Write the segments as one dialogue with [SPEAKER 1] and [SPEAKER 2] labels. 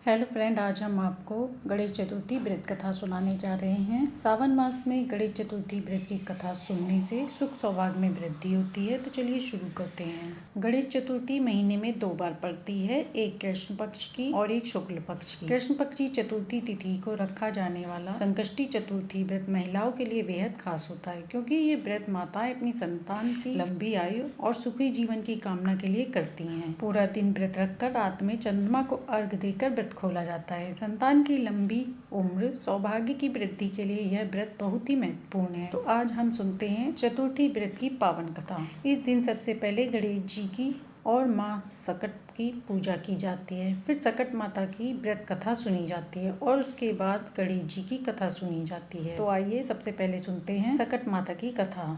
[SPEAKER 1] Hello friend, आज हम आपको गणेश चतुर्थी व्रत कथा सुनाने जा रहे हैं। सावन मास में गणेश चतुर्थी व्रत की कथा सुनने से सुख सौभाग्य में वृद्धि होती है। तो चलिए शुरू करते हैं। गणेश चतुर्थी महीने में 2 बार पड़ती है, एक कृष्ण पक्ष की और एक शुक्ल पक्ष की। कृष्ण पक्ष की चतुर्थी तिथि को रखा जाने वाला संकष्टी चतुर्थी व्रत महिलाओं के लिए बेहद खास होता है, क्योंकि ये व्रत माताएं अपनी संतान की लंबी आयु और सुखी जीवन की कामना के लिए करती हैं। पूरा दिन व्रत रखकर रात में चंद्रमा को अर्घ देकर व्रत खोला जाता है। संतान की लंबी उम्र, सौभाग्य की वृद्धि के लिए यह व्रत बहुत ही महत्वपूर्ण है। तो आज हम सुनते हैं चतुर्थी व्रत की पावन कथा। इस दिन सबसे पहले गणेश जी की और माँ सकट की पूजा की जाती है, फिर सकट माता की व्रत कथा सुनी जाती है और उसके बाद गणेश जी की कथा सुनी जाती है। तो आइए सबसे पहले सुनते हैं सकट माता की कथा,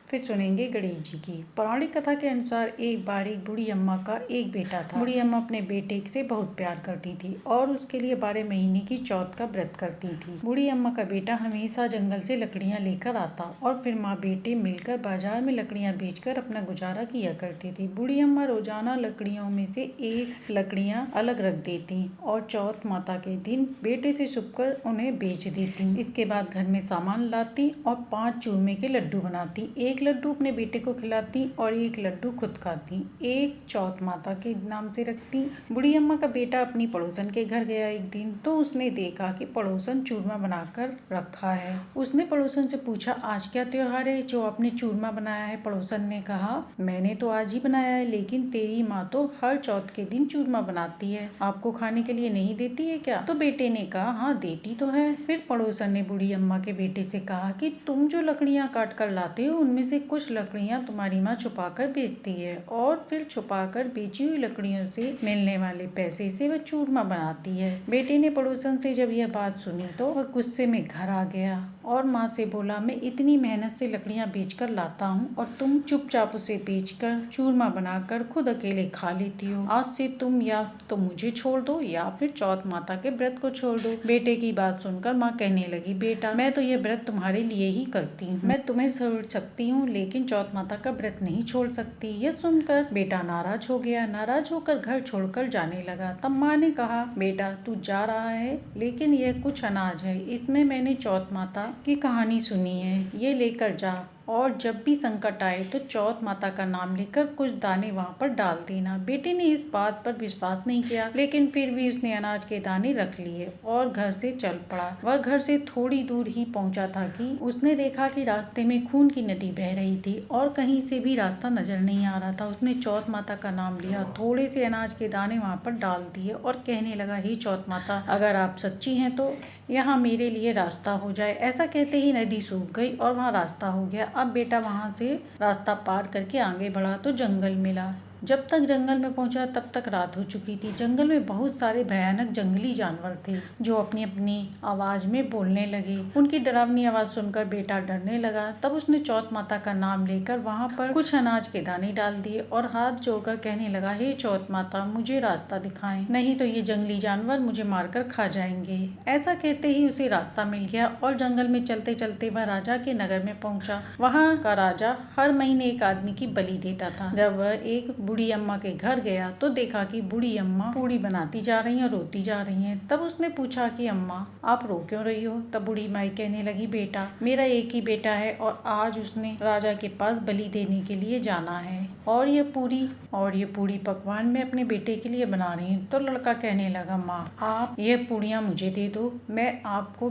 [SPEAKER 1] फिर सुनेंगे गणेश जी की। पौराणिक कथा के अनुसार एक बार एक बूढ़ी अम्मा का एक बेटा था। बूढ़ी अम्मा अपने बेटे से बहुत प्यार करती थी और उसके लिए 12 महीने की चौथ का व्रत करती थी। बूढ़ी अम्मा का बेटा हमेशा जंगल से लकड़ियां लेकर आता और फिर माँ बेटे मिलकर बाजार में लकड़ियां बेचकर अपना गुजारा किया करती थी। बूढ़ी अम्मा रोजाना लकड़ियों में से एक लकड़ियां अलग रख देती और चौथ माता के दिन बेटे से छुपकर उन्हें बेच देती। इसके बाद घर में सामान लाती और 5 चूरमे के लड्डू बनाती। एक लड्डू अपने बेटे को खिलाती और एक लड्डू खुद खाती। एक चौथ माता के नाम से रखती। बूढ़ी अम्मा का बेटा अपनी पड़ोसन के घर गया एक दिन, तो उसने देखा कि पड़ोसन चूरमा बनाकर रखा है। उसने पड़ोसन से पूछा, आज क्या त्योहार है जो आपने चूरमा बनाया है? पड़ोसन ने कहा, मैंने तो आज ही बनाया है, लेकिन तेरी माँ तो हर चौथ के दिन चूरमा बनाती है, आपको खाने के लिए नहीं देती है क्या? तो बेटे ने कहा, हाँ देती तो है। फिर पड़ोसन ने बूढ़ी अम्मा के बेटे से कहा कि तुम जो लकड़ियाँ काट कर लाते हो उनमें से कुछ लकड़ियां तुम्हारी माँ छुपाकर बेचती है और फिर छुपाकर बेची हुई लकड़ियों से मिलने वाले पैसे से वह चूरमा बनाती है। बेटे ने पड़ोसन से जब यह बात सुनी तो वह गुस्से में घर आ गया और माँ से बोला, मैं इतनी मेहनत से लकड़ियां बेचकर लाता हूँ और तुम चुपचाप उसे बेचकर चूरमा बनाकर खुद अकेले खा लेती हो। आज से तुम या तो मुझे छोड़ दो या फिर चौथ माता के व्रत को छोड़ दो। बेटे की बात सुनकर माँ कहने लगी, बेटा मैं तो यह व्रत तुम्हारे लिए ही करती हूँ, मैं तुम्हें छोड़ सकती हूँ लेकिन चौथ माता का व्रत नहीं छोड़ सकती। यह सुनकर बेटा नाराज हो गया। नाराज होकर घर छोड़कर जाने लगा। तब माँ ने कहा, बेटा तू जा रहा है लेकिन यह कुछ अनाज है, इसमें मैंने चौथ माता की कहानी सुनी है, ये लेकर जा और जब भी संकट आए तो चौथ माता का नाम लेकर कुछ दाने वहाँ पर डाल देना। बेटे ने इस बात पर विश्वास नहीं किया, लेकिन फिर भी उसने अनाज के दाने रख लिए और घर से चल पड़ा। वह घर से थोड़ी दूर ही पहुँचा था कि उसने देखा कि रास्ते में खून की नदी बह रही थी और कहीं से भी रास्ता नजर नहीं आ रहा था। उसने चौथ माता का नाम लिया, थोड़े से अनाज के दाने वहाँ पर डाल दिए और कहने लगा, हे चौथ माता, अगर आप सच्ची हैं तो यहाँ मेरे लिए रास्ता हो जाए। ऐसा कहते ही नदी सूख गई और वहाँ रास्ता हो गया। अब बेटा वहाँ से रास्ता पार करके आगे बढ़ा तो जंगल मिला। जब तक जंगल में पहुंचा तब तक रात हो चुकी थी। जंगल में बहुत सारे भयानक जंगली जानवर थे जो अपनी अपनी आवाज में बोलने लगे। उनकी डरावनी आवाज सुनकर बेटा डरने लगा। तब उसने चौथ माता का नाम लेकर वहां पर कुछ अनाज के दाने डाल दिए और हाथ जोड़कर कहने लगा, हे चौथ माता, मुझे रास्ता दिखाएं, नहीं तो ये जंगली जानवर मुझे मारकर खा जाएंगे। ऐसा कहते ही उसे रास्ता मिल गया और जंगल में चलते चलते वह राजा के नगर में पहुंचा। वहाँ का राजा हर महीने एक आदमी की बलि देता था। जब वह एक बूढ़ी अम्मा के घर गया तो देखा कि बूढ़ी अम्मा पूड़ी बनाती जा रही हैं और रोती जा रही हैं। तब उसने पूछा कि अम्मा, आप रो क्यों रही हो? तब बूढ़ी माई कहने लगी, बेटा मेरा एक ही बेटा है और आज उसने राजा के पास बलि देने के लिए जाना है और ये पूरी पकवान मैं अपने बेटे के लिए बना रही हूँ। तो लड़का कहने लगा, माँ आप ये पूड़ियाँ मुझे दे दो, मैं आपको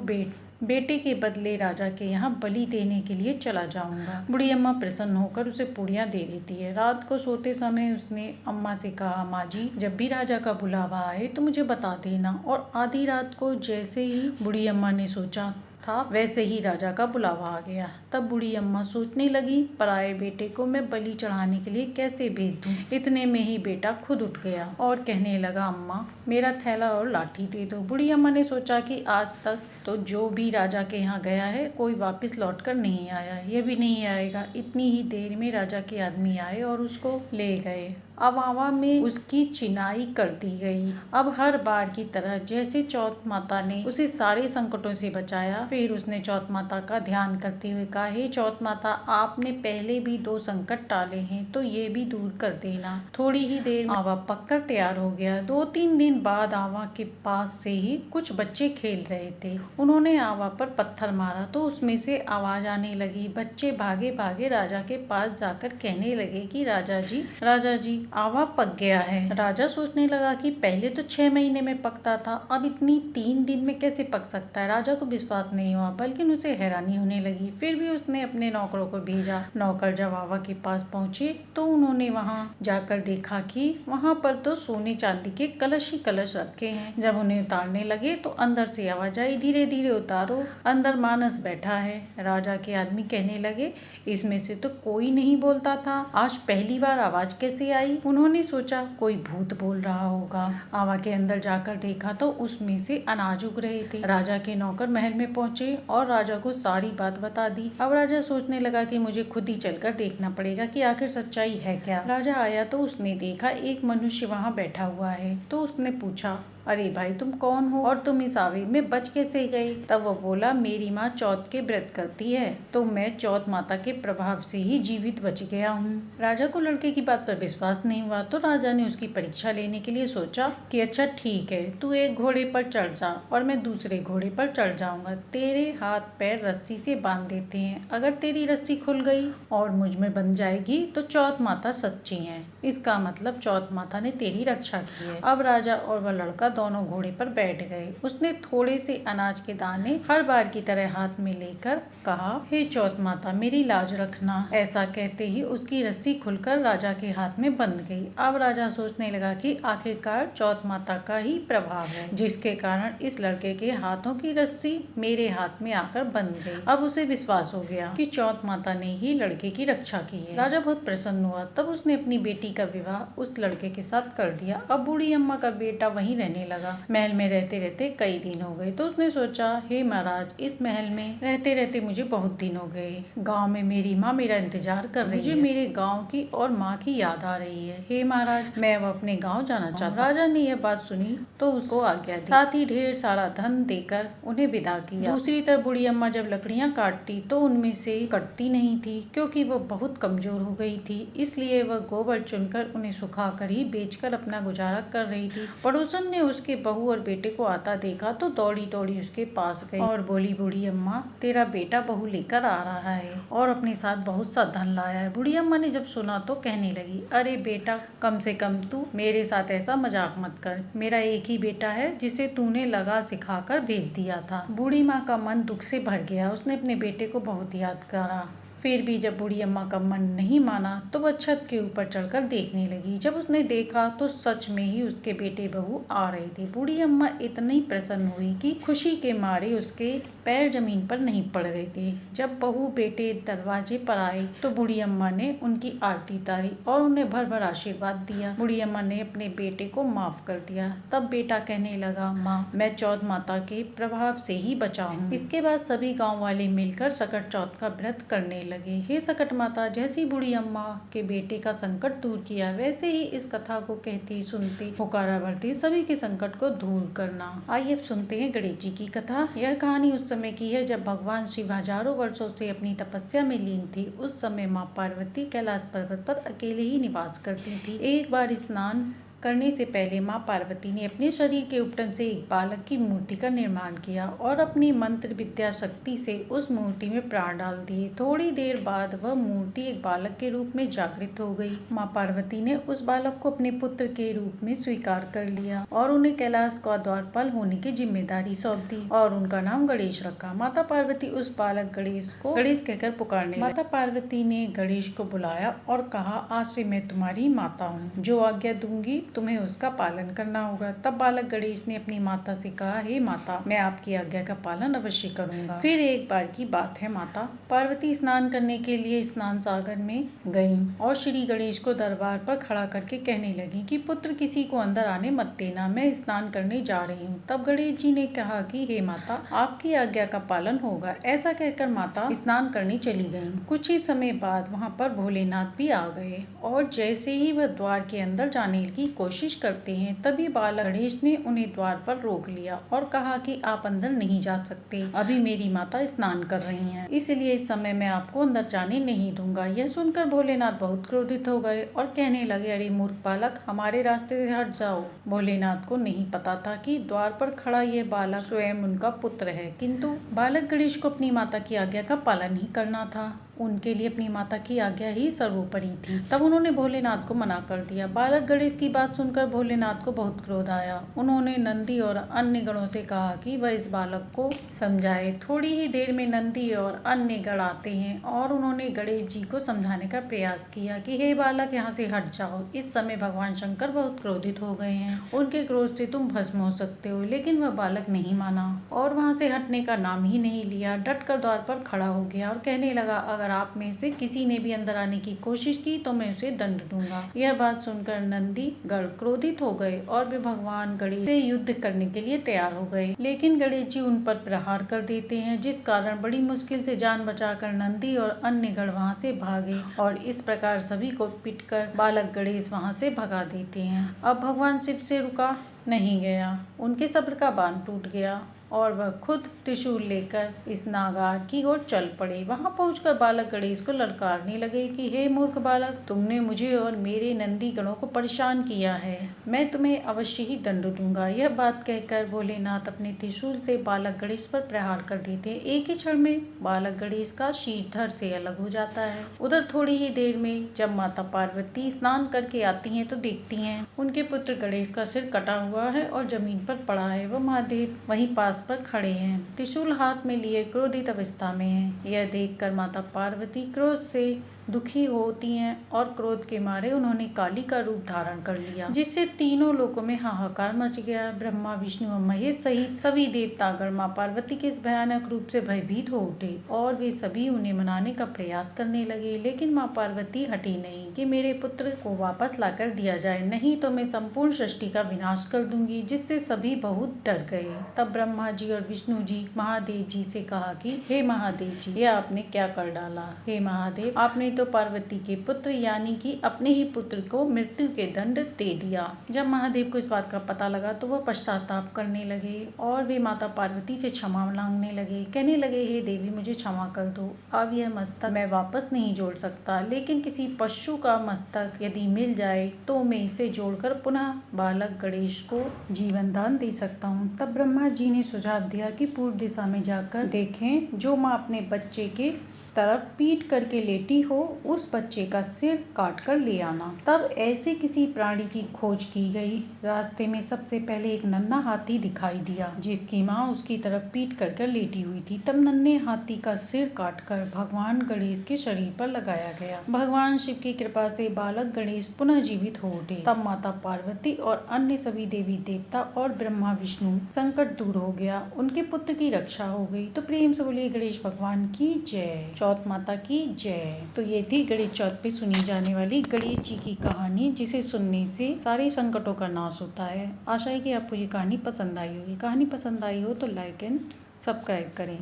[SPEAKER 1] बेटे के बदले राजा के यहाँ बलि देने के लिए चला जाऊंगा। बूढ़ी अम्मा प्रसन्न होकर उसे पूड़ियाँ दे देती है। रात को सोते समय उसने अम्मा से कहा, माँ जी जब भी राजा का बुलावा आए तो मुझे बता देना। और आधी रात को जैसे ही बूढ़ी अम्मा ने सोचा था वैसे ही राजा का बुलावा आ गया। तब बूढ़ी अम्मा सोचने लगी, पराए बेटे को मैं बलि चढ़ाने के लिए कैसे भेज दूं। इतने में ही बेटा खुद उठ गया और कहने लगा, अम्मा मेरा थैला और लाठी दे दो। बूढ़ी अम्मा ने सोचा कि आज तक तो जो भी राजा के यहाँ गया है कोई वापस लौटकर नहीं आया, ये भी नहीं आएगा। इतनी ही देर में राजा के आदमी आए और उसको ले गए। अब आवा में उसकी चिनाई कर दी गई। अब हर बार की तरह जैसे चौथ माता ने उसे सारे संकटों से बचाया, फिर उसने चौथ माता का ध्यान करते हुए कहा, हे चौथ माता, आपने पहले भी 2 संकट टाले हैं तो ये भी दूर कर देना। थोड़ी ही देर में आवा पककर तैयार हो गया। 2-3 दिन बाद आवा के पास से ही कुछ बच्चे खेल रहे थे। उन्होंने आवा पर पत्थर मारा तो उसमें से आवाज आने लगी। बच्चे भागे भागे राजा के पास जाकर कहने लगे कि राजा जी आवा पक गया है। राजा सोचने लगा कि पहले तो 6 महीने में पकता था, अब इतनी 3 दिन में कैसे पक सकता है। राजा को विश्वास नहीं हुआ, बल्कि उसे हैरानी होने लगी। फिर भी उसने अपने नौकरों को भेजा। नौकर जब आवा के पास पहुंचे तो उन्होंने वहां जाकर देखा कि वहां पर तो सोने चांदी के कलश ही कलश रखे हैं। जब उन्हें उतारने लगे तो अंदर से आवाज आई, धीरे धीरे उतारो, अंदर मानस बैठा है। राजा के आदमी कहने लगे, इसमें से तो कोई नहीं बोलता था, आज पहली बार आवाज कैसे आई। उन्होंने सोचा कोई भूत बोल रहा होगा। आवा के अंदर जाकर देखा तो उसमें से अनाज उग रहे थे। राजा के नौकर महल में पहुंचे और राजा को सारी बात बता दी। अब राजा सोचने लगा कि मुझे खुद ही चलकर देखना पड़ेगा कि आखिर सच्चाई है क्या। राजा आया तो उसने देखा एक मनुष्य वहां बैठा हुआ है। तो उसने पूछा, अरे भाई, तुम कौन हो और तुम इस आवे में बच कैसे गए। तब वो बोला, मेरी माँ चौथ के व्रत करती है तो मैं चौथ माता के प्रभाव से ही जीवित बच गया हूँ। राजा को लड़के की बात पर विश्वास नहीं हुआ तो राजा ने उसकी परीक्षा लेने के लिए सोचा कि अच्छा ठीक है, तू एक घोड़े पर चढ़ जा और मैं दूसरे घोड़े पर चढ़ जाऊंगा। तेरे हाथ पैर रस्सी से बांध देते हैं। अगर तेरी रस्सी खुल गई और मुझ में बंध जाएगी तो चौथ माता सच्ची है। इसका मतलब चौथ माता ने तेरी रक्षा की है। अब राजा और वह लड़का दोनों घोड़े पर बैठ गए। उसने थोड़े से अनाज के दाने हर बार की तरह हाथ में लेकर कहा, हे चौथ माता, मेरी लाज रखना। ऐसा कहते ही उसकी रस्सी खुलकर राजा के हाथ में बंध गई। अब राजा सोचने लगा कि आखिरकार चौथ माता का ही प्रभाव है जिसके कारण इस लड़के के हाथों की रस्सी मेरे हाथ में आकर बंध गई। अब उसे विश्वास हो गया कि चौथ माता ने ही लड़के की रक्षा की है। राजा बहुत प्रसन्न हुआ। तब उसने अपनी बेटी का विवाह उस लड़के के साथ कर दिया। अब बूढ़ी अम्मा का बेटा वहीं रहने लगा। महल में रहते रहते कई दिन हो गए तो उसने सोचा, हे महाराज, इस महल में रहते रहते मुझे बहुत दिन हो गए। गांव में मेरी माँ मेरा इंतजार कर रही है। मुझे मेरे गांव की और माँ की याद आ रही है। हे महाराज, मैं अब अपने गांव जाना चाहता हूँ। राजा ने यह बात सुनी तो उसको आज्ञा दी, साथ ही ढेर सारा धन देकर उन्हें विदा किया। दूसरी तरफ बूढ़ी अम्मा जब लकड़ियाँ काटती तो उनमें से कटती नहीं थी, क्योंकि वह बहुत कमजोर हो गई थी। इसलिए वह गोबर चुनकर उन्हें सुखाकर ही बेचकर अपना गुजारा कर रही थी। पड़ोसन ने उसके बहू और बेटे को आता देखा तो दौड़ी दौड़ी उसके पास गई और बोली, बूढ़ी अम्मा, तेरा बेटा बहू लेकर आ रहा है और अपने साथ बहुत सा धन लाया है। बूढ़ी अम्मा ने जब सुना तो कहने लगी, अरे बेटा, कम से कम तू मेरे साथ ऐसा मजाक मत कर। मेरा एक ही बेटा है जिसे तूने लगा सिखाकर भेज दिया था। बूढ़ी माँ का मन दुख से भर गया। उसने अपने बेटे को बहुत याद करा। फिर भी जब बूढ़ी अम्मा का मन नहीं माना तो वह छत के ऊपर चढ़कर देखने लगी। जब उसने देखा तो सच में ही उसके बेटे बहू आ रहे थे। बूढ़ी अम्मा इतनी प्रसन्न हुई कि खुशी के मारे उसके पैर जमीन पर नहीं पड़ रहे थे। जब बहू बेटे दरवाजे पर आए तो बूढ़ी अम्मा ने उनकी आरती उतारी और उन्हें भर भर आशीर्वाद दिया। बूढ़ी अम्मा ने अपने बेटे को माफ कर दिया। तब बेटा कहने लगा, माँ, मैं चौथ माता के प्रभाव से ही बचा हूँ। इसके बाद सभी गाँव वाले मिलकर सकट चौथ का व्रत करने लगे। हे सकट माता, जैसी बूढ़ी अम्मा के बेटे का संकट दूर किया, वैसे ही इस कथा को कहती सुनती पुकारा भरती सभी के संकट को दूर करना। आइए अब सुनते हैं गणेश जी की कथा। यह कहानी उस समय की है जब भगवान शिव हजारों वर्षों से अपनी तपस्या में लीन थी। उस समय माँ पार्वती कैलाश पर्वत पर अकेले ही निवास करती थी। एक बार स्नान करने से पहले माँ पार्वती ने अपने शरीर के उपटन से एक बालक की मूर्ति का निर्माण किया और अपनी मंत्र विद्या शक्ति से उस मूर्ति में प्राण डाल दिए। थोड़ी देर बाद वह मूर्ति एक बालक के रूप में जागृत हो गई। माँ पार्वती ने उस बालक को अपने पुत्र के रूप में स्वीकार कर लिया और उन्हें कैलाश का द्वारपाल होने की जिम्मेदारी सौंप दी और उनका नाम गणेश रखा। माता पार्वती उस बालक गणेश को गणेश कहकर पुकारने लगी। माता पार्वती ने गणेश को बुलाया और कहा, आज से मैं तुम्हारी माता हूँ। जो आज्ञा दूंगी तुम्हें उसका पालन करना होगा। तब बालक गणेश ने अपनी माता से कहा, हे माता, मैं आपकी आज्ञा का पालन अवश्य करूंगा। फिर एक बार की बात है, माता पार्वती स्नान करने के लिए स्नान सागर में गईं और श्री गणेश को दरबार पर खड़ा करके कहने लगी कि पुत्र, किसी को अंदर आने मत देना, मैं स्नान करने जा रही हूँ। तब गणेश जी ने कहा कि हे माता, आपकी आज्ञा का पालन होगा। ऐसा कहकर माता स्नान करने चली गईं। कुछ ही समय बाद वहाँ पर भोलेनाथ भी आ गए और जैसे ही वह द्वार के अंदर जाने की कोशिश करते हैं, तभी बालक गणेश ने उन्हें द्वार पर रोक लिया और कहा कि आप अंदर नहीं जा सकते, अभी मेरी माता स्नान कर रही हैं, इसलिए इस समय मैं आपको अंदर जाने नहीं दूंगा। यह सुनकर भोलेनाथ बहुत क्रोधित हो गए और कहने लगे, अरे मूर्ख बालक, हमारे रास्ते से हट जाओ। भोलेनाथ को नहीं पता था कि द्वार पर खड़ा यह बालक स्वयं उनका पुत्र है, किंतु बालक गणेश को अपनी माता की आज्ञा का पालन ही करना था। उनके लिए अपनी माता की आज्ञा ही सर्वोपरि थी। तब उन्होंने भोलेनाथ को मना कर दिया। बालक गणेश की बात सुनकर भोलेनाथ को बहुत क्रोध आया। उन्होंने नंदी और अन्य गणों से कहा कि वह इस बालक को समझाए। थोड़ी ही देर में नंदी और अन्य गण आते हैं और उन्होंने गणेश जी को समझाने का प्रयास किया कि हे बालक, यहाँ से हट जाओ। इस समय भगवान शंकर बहुत क्रोधित हो गए हैं, उनके क्रोध से तुम भस्म हो सकते हो। लेकिन वह बालक नहीं माना और वहाँ से हटने का नाम ही नहीं लिया। डट कर द्वार पर खड़ा हो गया और कहने लगा, अगर आप में से किसी ने भी अंदर आने की कोशिश की तो मैं उसे दंड दूंगा। यह बात सुनकर नंदी गण क्रोधित हो गए और वे भगवान गणेश से युद्ध करने के लिए तैयार हो गए। लेकिन गणेश जी उन पर प्रहार कर देते हैं, जिस कारण बड़ी मुश्किल से जान बचाकर नंदी और अन्य गण वहां से भागे और इस प्रकार सभी को पीटकर बालक गणेश वहां से भगा देते हैं। अब भगवान शिव से रुका नहीं गया, उनके सब्र का बांध टूट गया और वह खुद त्रिशूल लेकर इस नागार की ओर चल पड़े। वहां पहुंचकर बालक गणेश को ललकारने लगे कि हे मूर्ख बालक, तुमने मुझे और मेरे नंदी गणों को परेशान किया है, मैं तुम्हें अवश्य ही दंड दूंगा। यह बात कहकर भोलेनाथ अपने त्रिशूल से बालक गणेश पर प्रहार कर देते हैं। एक ही क्षण में बालक गणेश का शीश धड़ से अलग हो जाता है। उधर थोड़ी ही देर में जब माता पार्वती स्नान करके आती हैं तो देखती हैं उनके पुत्र गणेश का सिर कटा हुआ है और जमीन पर पड़ा है। वह महादेव वहीं पास पर खड़े हैं, त्रिशूल हाथ में लिए क्रोधित अवस्था में हैं। यह देखकर माता पार्वती क्रोध से दुखी होती हैं और क्रोध के मारे उन्होंने काली का रूप धारण कर लिया, जिससे तीनों लोकों में हाहाकार मच गया। ब्रह्मा, विष्णु और महेश सहित सभी देवतागण मां पार्वती के इस भयानक रूप से भयभीत हो उठे और वे सभी उन्हें मनाने का प्रयास करने लगे। लेकिन मां पार्वती हटी नहीं कि मेरे पुत्र को वापस लाकर दिया जाए, नहीं तो मैं संपूर्ण सृष्टि का विनाश कर दूंगी, जिससे सभी बहुत डर गए। तब ब्रह्मा जी और विष्णु जी महादेव जी से कहा कि हे महादेव जी, यह आपने क्या कर डाला। हे महादेव, आपने तो पार्वती के पुत्र यानी कि अपने ही पुत्र को मृत्यु के दंड दे दिया। जब महादेव को इस बात का पता लगा तो वह पश्चाताप करने लगे और वे माता पार्वती से क्षमा मांगने लगे। कहने लगे, हे देवी, मुझे क्षमा कर दो, अब यह मस्तक मैं वापस नहीं जोड़ सकता, लेकिन किसी पशु का मस्तक यदि मिल जाए तो मैं इसे जोड़कर पुनः बालक गणेश को जीवन दान दे सकता हूँ। तब ब्रह्मा जी ने सुझाव दिया कि पूर्व दिशा में जाकर देखें, जो माँ अपने बच्चे के तरफ पीट करके लेटी हो, उस बच्चे का सिर काट कर ले आना। तब ऐसे किसी प्राणी की खोज की गई। रास्ते में सबसे पहले एक नन्हा हाथी दिखाई दिया, जिसकी माँ उसकी तरफ पीट कर लेटी हुई थी। तब नन्हे हाथी का सिर काटकर भगवान गणेश के शरीर पर लगाया गया। भगवान शिव की कृपा से बालक गणेश पुनः जीवित हो उठे। तब माता पार्वती और अन्य सभी देवी देवता और ब्रह्मा विष्णु संकट दूर हो गया, उनके पुत्र की रक्षा हो गई। तो प्रेम से बोलिए गणेश भगवान की जय, चौथ माता की जय। तो ये थी गणेश चौथ पे सुनी जाने वाली गणेश जी की कहानी, जिसे सुनने से सारे संकटों का नाश होता है। आशा है कि आपको ये कहानी पसंद आई होगी। कहानी पसंद आई हो तो लाइक एंड सब्सक्राइब करें।